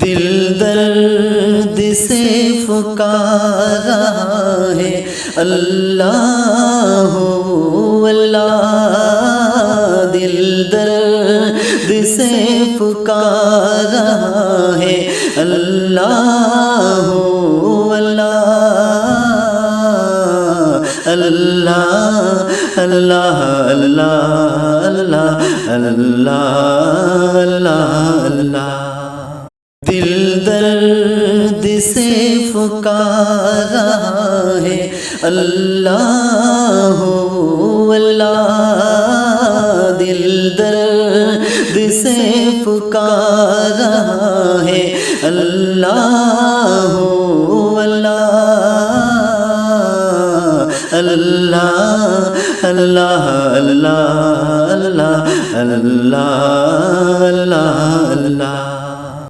दिल दर्द से पुकारा है अल्लाह अल्लाह। दिल दर्द से पुकारा है अल्लाह अल्लाह अल्लाह अल्लाह अल्लाह अल्लाह अल्लाह अल्लाह अल्लाह। दिल दर्द से पुकारा है अल्लाह अल्लाह। दिल दर्द से पुकारा है अल्लाह अल्लाह अल्लाह अल्लाह अल्लाह अल्लाह अल्लाह अल्लाह अल्लाह।